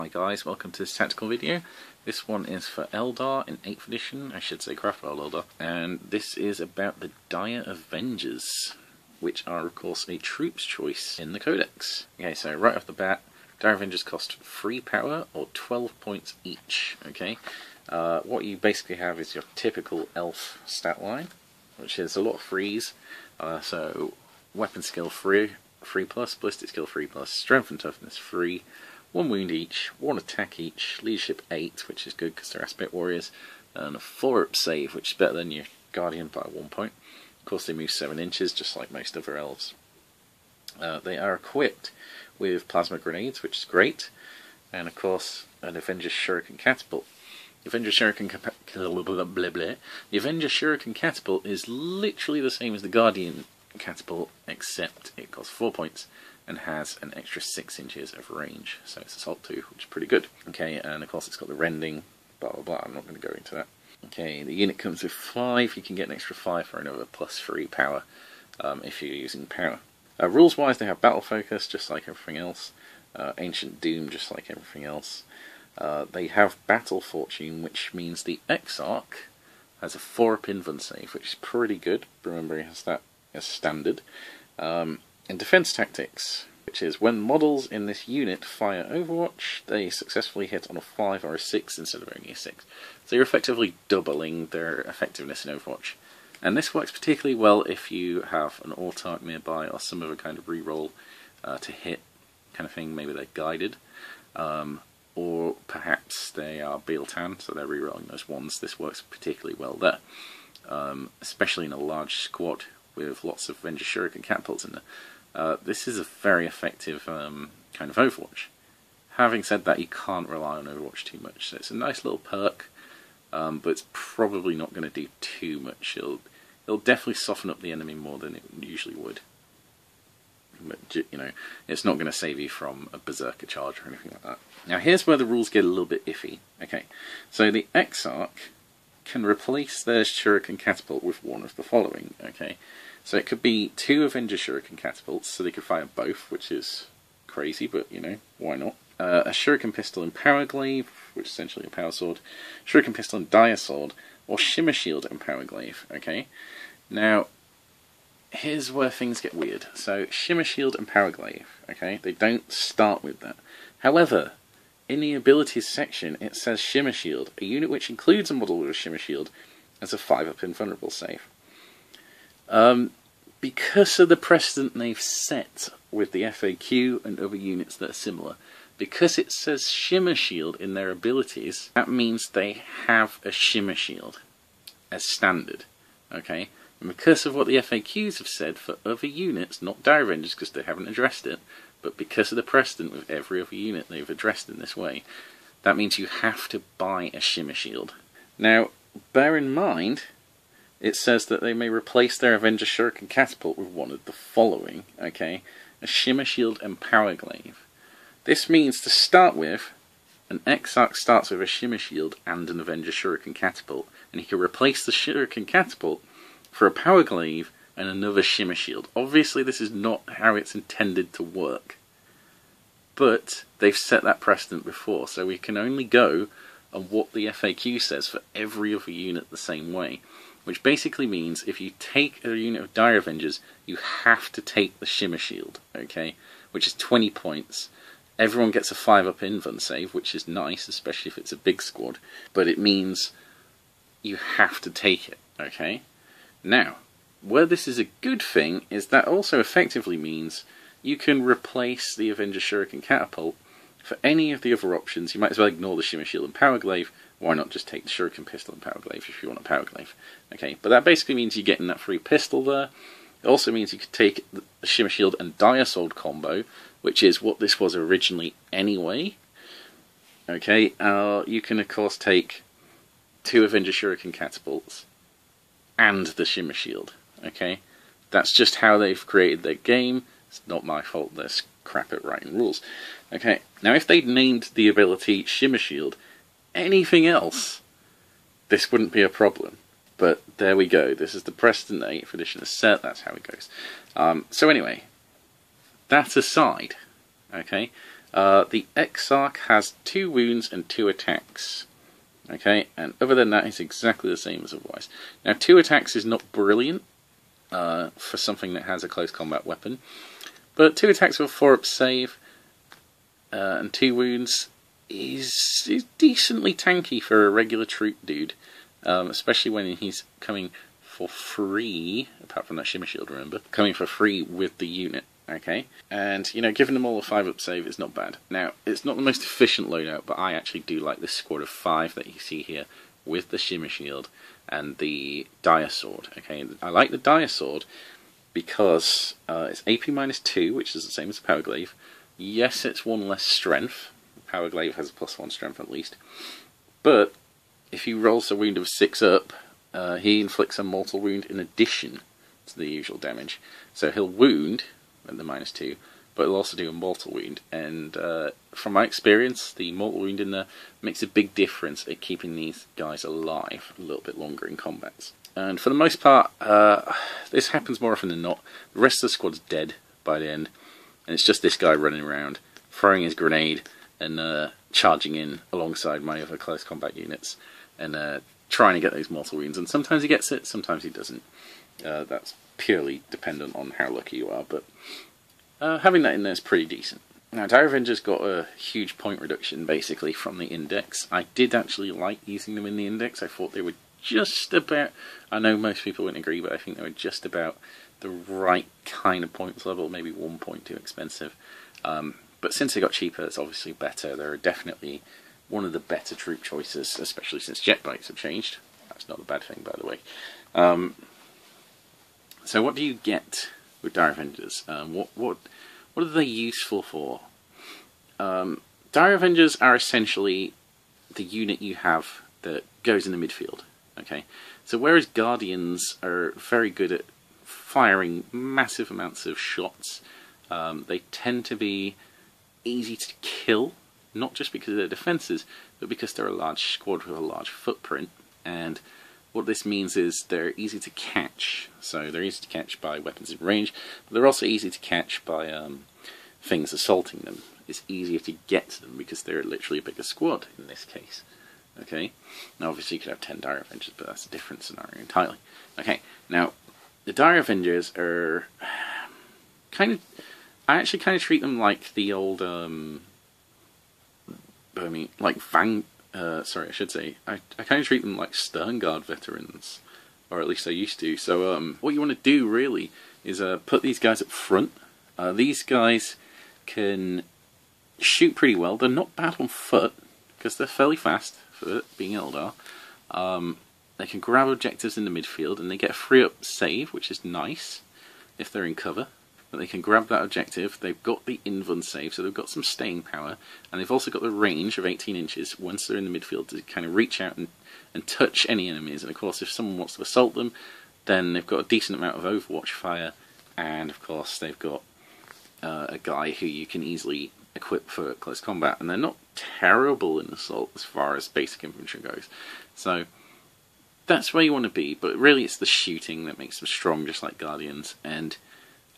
Hi guys, welcome to this tactical video. This one is for Eldar in 8th edition, I should say Craftworld Eldar, and this is about the Dire Avengers, which are of course a troops choice in the Codex. Okay, so right off the bat, Dire Avengers cost 3 power or 12 points each. Okay, what you basically have is your typical elf stat line, which is a lot of threes, so weapon skill 3+, ballistic skill 3+, strength and toughness 3, 1 wound each, 1 attack each, leadership 8, which is good because they're aspect warriors, and a 4-up save, which is better than your guardian by 1 point. Of course they move 7 inches, just like most other elves. They are equipped with plasma grenades, which is great, and of course an Avengers Shuriken Catapult. The Avengers Shuriken Catapult is literally the same as the Guardian Catapult, except it costs 4 points and has an extra 6 inches of range, so it's assault 2, which is pretty good. Okay, and of course it's got the rending, blah blah blah, I'm not going to go into that. Okay, the unit comes with 5, you can get an extra 5 for another +3 power if you're using power. Rules wise, they have battle focus, just like everything else, ancient doom, just like everything else. They have battle fortune, which means the Exarch has a 4-up invuln save, which is pretty good. Remember, he has that as standard. And defense tactics, which is when models in this unit fire Overwatch, they successfully hit on a 5 or a 6 instead of only a 6. So you're effectively doubling their effectiveness in Overwatch. And this works particularly well if you have an Autarch nearby or some other kind of reroll to hit kind of thing. Maybe they're guided, or perhaps they are Bealtan, so they're rerolling those ones. This works particularly well there, especially in a large squad with lots of Avengers Shuriken Catapults in there. This is a very effective kind of Overwatch. Having said that, you can't rely on Overwatch too much, so it's a nice little perk, but it's probably not going to do too much. It'll definitely soften up the enemy more than it usually would. But, you know, it's not going to save you from a Berserker charge or anything like that. Now here's where the rules get a little bit iffy. Okay, so the Exarch can replace their Shuriken Catapult with one of the following. Okay, so it could be 2 Avengers Shuriken Catapults, so they could fire both, which is crazy, but you know, why not? A Shuriken Pistol and Power Glaive, which is essentially a Power Sword, Shuriken Pistol and Dire Sword, or Shimmer Shield and Power Glaive. Okay, now here's where things get weird. So Shimmer Shield and Power Glaive, okay, they don't start with that. However, in the abilities section it says Shimmer Shield, a unit which includes a model with a Shimmer Shield, as a 5-up invulnerable save. Because of the precedent they've set with the FAQ and other units that are similar, because it says Shimmer Shield in their abilities, that means they have a Shimmer Shield as standard. Okay, and because of what the FAQs have said for other units, not Dire Avengers because they haven't addressed it, but because of the precedent with every other unit they've addressed in this way, that means you have to buy a Shimmer Shield. Now, bear in mind, it says that they may replace their Avengers Shuriken Catapult with one of the following, okay? A Shimmer Shield and Power Glaive. This means, to start with, an Exarch starts with a Shimmer Shield and an Avengers Shuriken Catapult, and he can replace the Shuriken Catapult for a Power Glaive and another Shimmer Shield. Obviously this is not how it's intended to work, but they've set that precedent before, so we can only go on what the FAQ says for every other unit the same way. Which basically means if you take a unit of Dire Avengers, you have to take the Shimmer Shield, okay? Which is 20 points. Everyone gets a 5-up invuln save, which is nice, especially if it's a big squad. But it means you have to take it, okay? Now, where this is a good thing is that also effectively means you can replace the Avengers Shuriken Catapult for any of the other options. You might as well ignore the Shimmer Shield and Power Glaive. Why not just take the Shuriken Pistol and Power Glaive if you want a Power Glaive? Okay, but that basically means you're getting that free pistol there. It also means you could take the Shimmer Shield and Dire Sword combo, which is what this was originally anyway. Okay, you can of course take 2 Avengers Shuriken Catapults and the Shimmer Shield. Okay, that's just how they've created their game. It's not my fault, they're crap at writing rules. Okay, now if they'd named the ability Shimmer Shield anything else, this wouldn't be a problem. But there we go, this is the precedent that 8th edition has set, that's how it goes. So anyway, that aside, okay, The Exarch has 2 wounds and 2 attacks. Okay, and other than that, it's exactly the same as otherwise. Now, 2 attacks is not brilliant for something that has a close combat weapon, but 2 attacks with a 4-up save and 2 wounds is decently tanky for a regular troop dude, especially when he's coming for free, apart from that shimmer shield, remember, coming for free with the unit. Okay, and you know, giving them all a 5-up save is not bad. Now, it's not the most efficient loadout, but I actually do like this squad of 5 that you see here with the shimmer shield and the dire sword. Okay, I like the dire sword because it's AP -2, which is the same as the power glaive. Yes, it's 1 less strength. Power glaive has a +1 strength at least, but if he rolls a wound of 6 up, he inflicts a mortal wound in addition to the usual damage. So he'll wound at the -2, but it'll also do a mortal wound, and from my experience, the mortal wound in there makes a big difference at keeping these guys alive a little bit longer in combats. And for the most part, this happens more often than not. The rest of the squad's dead by the end, and it's just this guy running around, throwing his grenade, and charging in alongside my other close combat units, and trying to get those mortal wounds. And sometimes he gets it, sometimes he doesn't. That's purely dependent on how lucky you are, but having that in there is pretty decent. Now, Dire Avengers got a huge point reduction, basically, from the index. I did actually like using them in the index. I thought they were just about, I know most people wouldn't agree, but I think they were just about the right kind of points level, maybe 1 point too expensive. But since they got cheaper, it's obviously better. They're definitely one of the better troop choices, especially since jet bikes have changed. That's not a bad thing, by the way. So what do you get with Dire Avengers? What are they useful for? Dire Avengers are essentially the unit you have that goes in the midfield. Okay, so whereas Guardians are very good at firing massive amounts of shots, they tend to be easy to kill, not just because of their defenses, but because they're a large squad with a large footprint. And what this means is they're easy to catch. So they're easy to catch by weapons in range, but they're also easy to catch by things assaulting them. It's easier to get to them because they're literally a bigger squad in this case. Okay, now obviously you could have 10 Dire Avengers, but that's a different scenario entirely. Okay, now the Dire Avengers are kind of, I actually kind of treat them like the old, sorry, I should say, I kind of treat them like Sternguard veterans, or at least I used to. So what you want to do really is put these guys up front. These guys can shoot pretty well. They're not bad on foot because they're fairly fast for being Eldar. They can grab objectives in the midfield, and they get a 3-up save, which is nice if they're in cover. But they can grab that objective. They've got the invuln save, so they've got some staying power, and they've also got the range of 18 inches once they're in the midfield to kind of reach out and touch any enemies. And of course, if someone wants to assault them, then they've got a decent amount of Overwatch fire, and of course they've got a guy who you can easily equip for close combat. And they're not terrible in assault as far as basic infantry goes. So that's where you want to be, but really it's the shooting that makes them strong, just like Guardians. And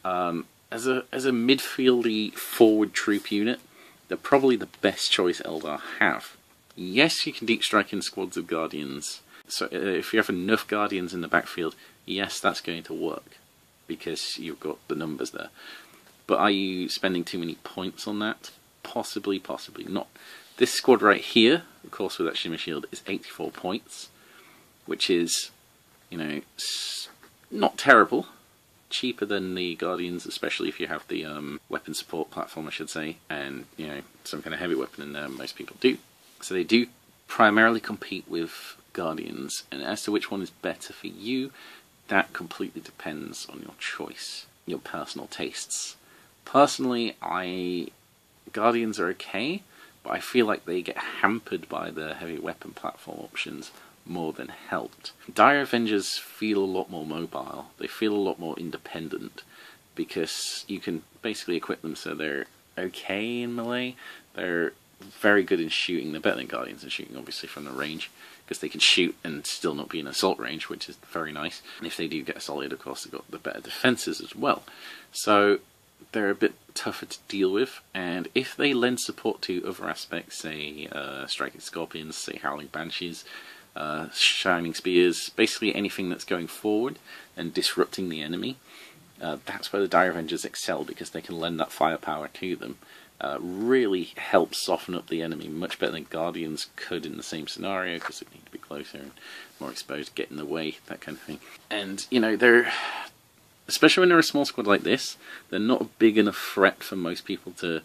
as a midfieldy forward troop unit, they're probably the best choice Eldar have. Yes, you can deep strike in squads of Guardians. So if you have enough Guardians in the backfield, yes, that's going to work because you've got the numbers there. But are you spending too many points on that? Possibly, possibly not. This squad right here, of course, with that shimmer shield, is 84 points, which is, you know, not terrible. Cheaper than the Guardians, especially if you have the weapon support platform, I should say, and you know, some kind of heavy weapon in there. Most people do. So they do primarily compete with Guardians, and as to which one is better for you, that completely depends on your choice, your personal tastes. Personally, Guardians are okay, but I feel like they get hampered by the heavy weapon platform options more than helped. Dire Avengers feel a lot more mobile. They feel a lot more independent because you can basically equip them so they're okay in melee. They're very good in shooting. They're better than Guardians in shooting, obviously, from the range, because they can shoot and still not be in assault range, which is very nice. And if they do get assaulted, of course, they've got the better defenses as well. So they're a bit tougher to deal with, and if they lend support to other aspects, say striking scorpions, say howling banshees, shining spears, basically anything that's going forward and disrupting the enemy, that's where the Dire Avengers excel, because they can lend that firepower to them. Really helps soften up the enemy much better than Guardians could in the same scenario, because they need to be closer and more exposed, get in the way, that kind of thing. And, you know, they're, especially when they're a small squad like this, they're not a big enough threat for most people to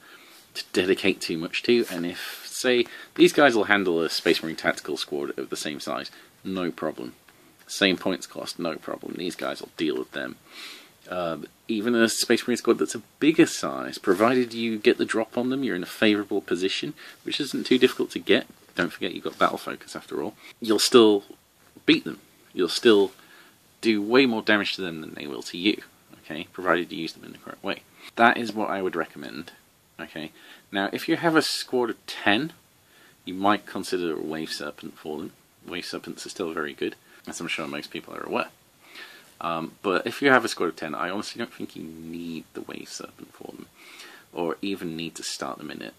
dedicate too much to. And if, say, these guys will handle a Space Marine tactical squad of the same size, no problem. Same points cost, no problem. These guys will deal with them. Even a Space Marine squad that's a bigger size, provided you get the drop on them, you're in a favourable position, which isn't too difficult to get. Don't forget you've got battle focus after all. You'll still beat them. You'll still do way more damage to them than they will to you, okay, provided you use them in the correct way. That is what I would recommend, okay. Now, if you have a squad of 10, you might consider a Wave Serpent for them. Wave Serpents are still very good, as I'm sure most people are aware. But if you have a squad of 10, I honestly don't think you need the Wave Serpent for them, or even need to start them in it.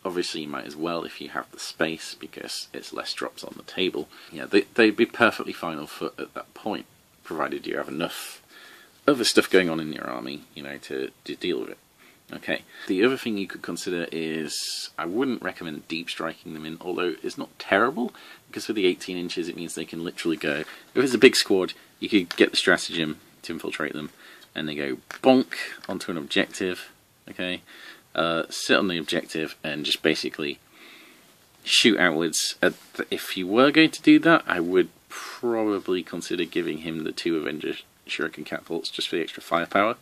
Obviously you might as well if you have the space, because it's less drops on the table. Yeah, they'd be perfectly fine on foot at that point, provided you have enough other stuff going on in your army, you know, to deal with it. Okay, the other thing you could consider is, I wouldn't recommend deep striking them in, although it's not terrible, because for the 18 inches it means they can literally go, if it's a big squad, you could get the stratagem to infiltrate them, and they go bonk onto an objective, okay, sit on the objective and just basically shoot outwards. If you were going to do that, I would probably consider giving him the 2 Avengers Shuriken catapults just for the extra firepower.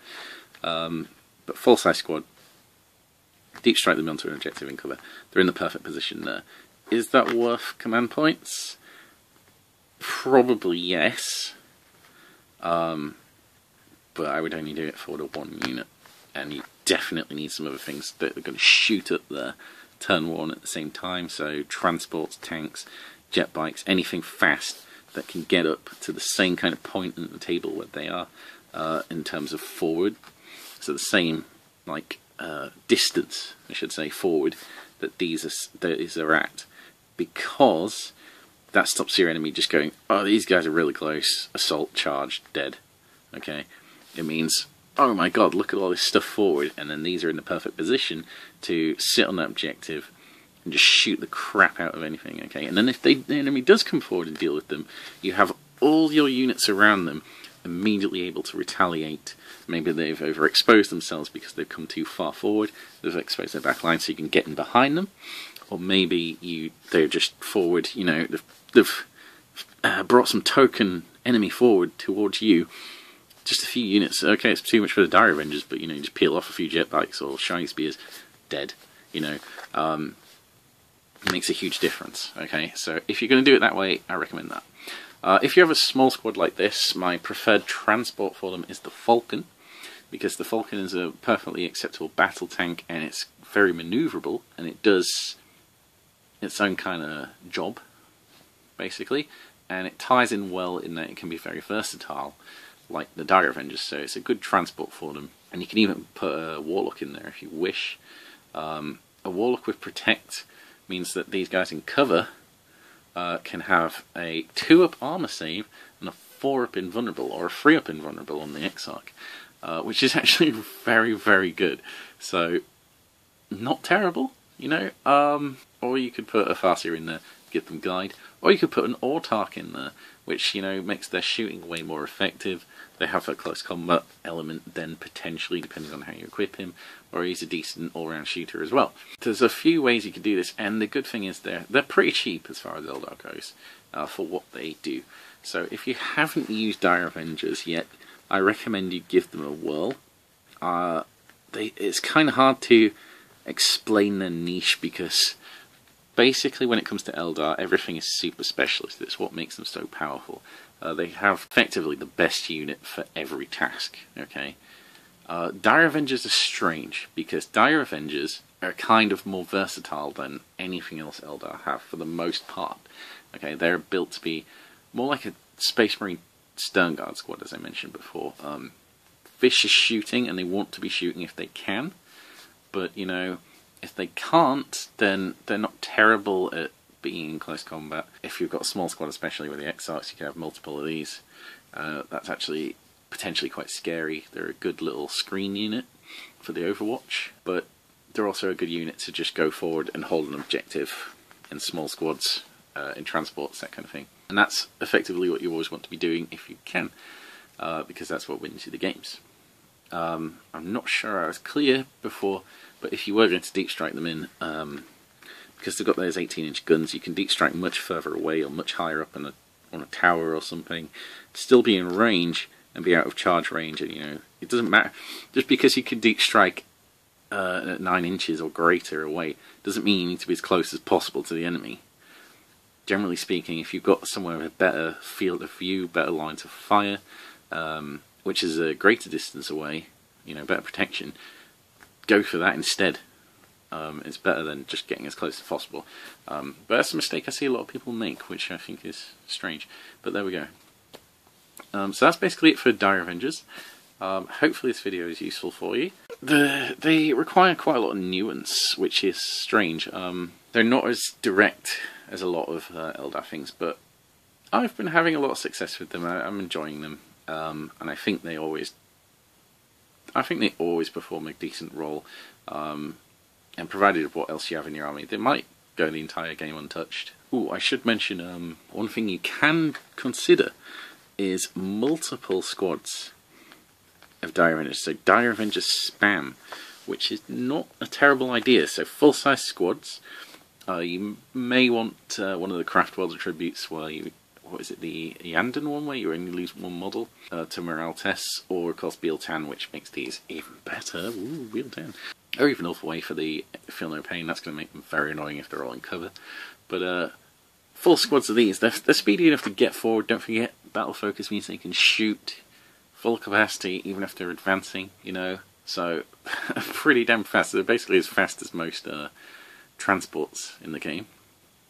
But full-size squad, deep strike them onto an objective and cover. They're in the perfect position there. Is that worth command points? Probably yes. But I would only do it for the 1 unit. And you definitely need some other things that are going to shoot up there turn 1 at the same time. So transports, tanks, jet bikes, anything fast that can get up to the same kind of point in the table where they are in terms of forward. So the same, like, distance, I should say, forward that these are at, because that stops your enemy just going, oh, these guys are really close, assault, charge, dead. Okay, it means, oh my god, look at all this stuff forward, and then these are in the perfect position to sit on that objective and just shoot the crap out of anything. Okay, and then if the enemy does come forward and deal with them, you have all your units around them immediately able to retaliate. Maybe they've overexposed themselves because they've come too far forward, they've exposed their back line so you can get in behind them, or maybe they're just forward, you know, they've brought some token enemy forward towards you, just a few units. Okay, it's too much for the Dire Avengers, but you know, you just peel off a few jet bikes or shining spears, dead, you know. It makes a huge difference. Okay, so if you're going to do it that way, I recommend that. If you have a small squad like this, my preferred transport for them is the Falcon, because the Falcon is a perfectly acceptable battle tank, and it's very maneuverable, and it does its own kind of job, basically, and it ties in well in that it can be very versatile, like the Dire Avengers, so it's a good transport for them. And you can even put a Warlock in there if you wish. A Warlock with Protect means that these guys in cover can have a 2-up armor save and a 4-up invulnerable, or a 3-up invulnerable on the Exarch, which is actually very, very good. So, not terrible, you know. Or you could put a Farseer in there, give them guide, or you could put an Autarch in there, which, you know, makes their shooting way more effective. They have a close combat element then, potentially, depending on how you equip him, or he's a decent all-round shooter as well. There's a few ways you could do this, and the good thing is they're pretty cheap as far as Eldar goes, for what they do. So if you haven't used Dire Avengers yet, I recommend you give them a whirl. It's kind of hard to explain their niche, because basically when it comes to Eldar, everything is super specialist. It's what makes them so powerful. They have effectively the best unit for every task, okay? Dire Avengers are strange, because Dire Avengers are kind of more versatile than anything else Eldar have, for the most part. Okay, they're built to be more like a Space Marine Stern Guard squad, as I mentioned before. vicious shooting, and they want to be shooting if they can. But, you know, if they can't, then they're not terrible at being in close combat. If you've got a small squad, especially with the Exarchs, you can have multiple of these. That's actually potentially quite scary. They're a good little screen unit for the Overwatch, but they're also a good unit to just go forward and hold an objective in small squads, in transports, that kind of thing. And that's effectively what you always want to be doing if you can, because that's what wins you the games. I'm not sure I was clear before, but if you were going to deep strike them in, because they've got those 18-inch guns, you can deep strike much further away or much higher up on a tower or something, still be in range and be out of charge range. And, you know, it doesn't matter. Just because you can deep strike at 9 inches or greater away doesn't mean you need to be as close as possible to the enemy. Generally speaking, if you've got somewhere with a better field of view, better lines of fire, which is a greater distance away, you know, better protection, go for that instead. It's better than just getting as close as possible. But that's a mistake I see a lot of people make, which I think is strange. But there we go. So that's basically it for Dire Avengers. Hopefully this video is useful for you. They require quite a lot of nuance, which is strange. They're not as direct as a lot of Eldar things, but I've been having a lot of success with them. I'm enjoying them, and I think they always perform a decent role. And provided what else you have in your army, they might go the entire game untouched. Ooh, I should mention one thing you can consider is multiple squads of Dire Avengers. So Dire Avengers spam, which is not a terrible idea. So full-size squads. You may want one of the Craftworld attributes where you, what is it, the Yandan one, where you only lose one model to morale tests, or of course Bealtan, which makes these even better. Ooh, Bealtan. Or even Away for the Feel No Pain. That's going to make them very annoying if they're all in cover. But full squads of these, they're speedy enough to get forward. Don't forget, battle focus means they can shoot full capacity even if they're advancing, you know. So, pretty damn fast. They're basically as fast as most transports in the game,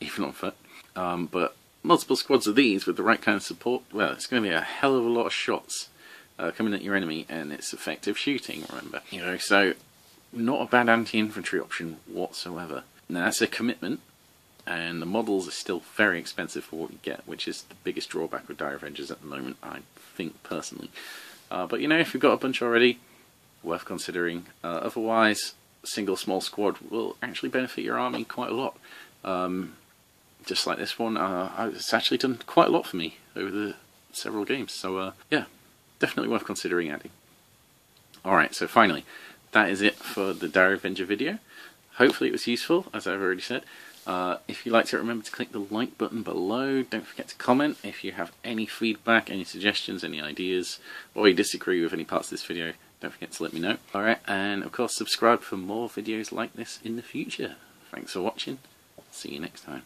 even on foot. But multiple squads of these with the right kind of support, well, it's going to be a hell of a lot of shots coming at your enemy, and it's effective shooting, remember. You know, so not a bad anti-infantry option whatsoever. Now that's a commitment, and the models are still very expensive for what you get, which is the biggest drawback with Dire Avengers at the moment, I think, personally. But you know, if you've got a bunch already, worth considering. Otherwise, a single small squad will actually benefit your army quite a lot. Just like this one, it's actually done quite a lot for me over the several games, so yeah, definitely worth considering adding. Alright, so finally, that is it for the Dire Avenger video. Hopefully it was useful, as I've already said. If you liked it, remember to click the like button below. Don't forget to comment if you have any feedback, any suggestions, any ideas, or you disagree with any parts of this video. Don't forget to let me know. Alright, and of course subscribe for more videos like this in the future. Thanks for watching. See you next time.